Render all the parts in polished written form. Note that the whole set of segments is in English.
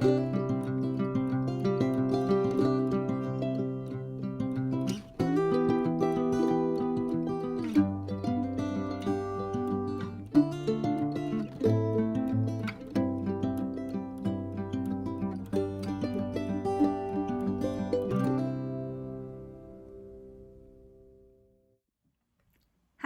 Hi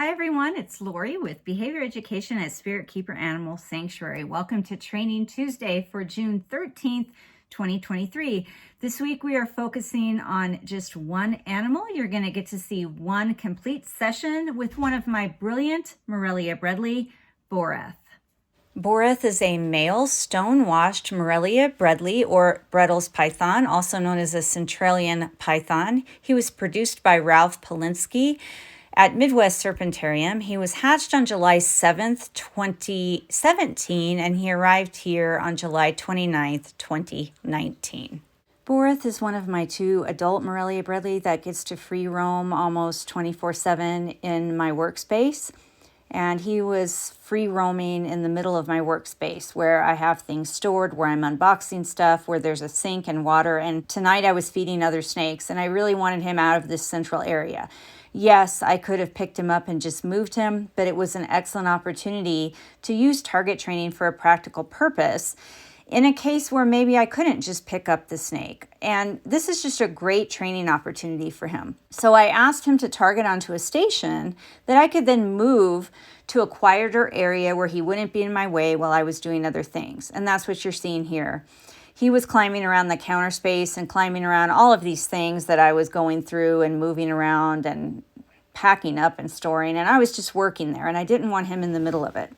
everyone, it's Lori with Behavior Education at Spirit Keeper Animal Sanctuary. Welcome to Training Tuesday for June 13th, 2023. This week we are focusing on just one animal. You're going to get to see one complete session with one of my brilliant Morelia Bredli, Boreth. Boreth is a male stonewashed Morelia Bredli or Bredl's python, also known as a Centralian python. He was produced by Ralph Polinski at Midwest Serpentarium. He was hatched on July 7th, 2017, and he arrived here on July 29th, 2019. Boreth is one of my two adult Morelia Bredli that gets to free roam almost 24/7 in my workspace. And he was free roaming in the middle of my workspace where I have things stored, where I'm unboxing stuff, where there's a sink and water. And tonight I was feeding other snakes and I really wanted him out of this central area. Yes, I could have picked him up and just moved him, but it was an excellent opportunity to use target training for a practical purpose in a case where maybe I couldn't just pick up the snake. And this is just a great training opportunity for him. So I asked him to target onto a station that I could then move to a quieter area where he wouldn't be in my way while I was doing other things. And that's what you're seeing here. He was climbing around the counter space and climbing around all of these things that I was going through and moving around and packing up and storing. And I was just working there and I didn't want him in the middle of it.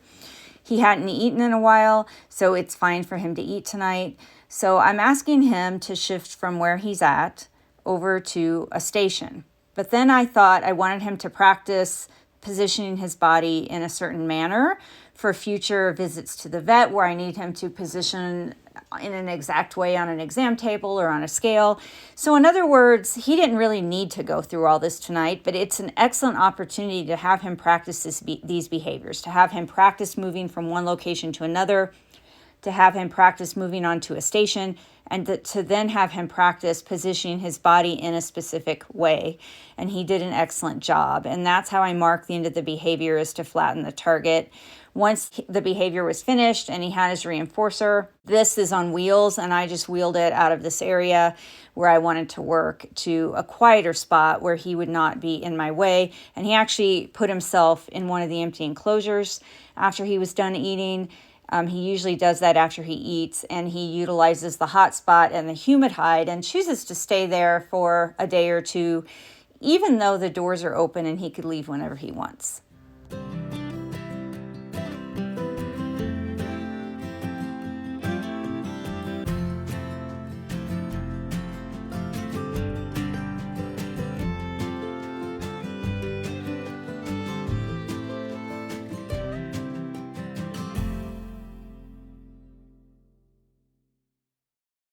He hadn't eaten in a while, so it's fine for him to eat tonight. So I'm asking him to shift from where he's at over to a station. But then I thought I wanted him to practice positioning his body in a certain manner for future visits to the vet where I need him to position in an exact way on an exam table or on a scale. So in other words, he didn't really need to go through all this tonight, but it's an excellent opportunity to have him practice these behaviors, to have him practice moving from one location to another, to have him practice moving onto a station, and to then have him practice positioning his body in a specific way. And he did an excellent job. And that's how I mark the end of the behavior, is to flatten the target. Once the behavior was finished and he had his reinforcer, this is on wheels, and I just wheeled it out of this area where I wanted to work to a quieter spot where he would not be in my way. And he actually put himself in one of the empty enclosures after he was done eating. He usually does that after he eats, and he utilizes the hot spot and the humid hide and chooses to stay there for a day or two, even though the doors are open and he could leave whenever he wants.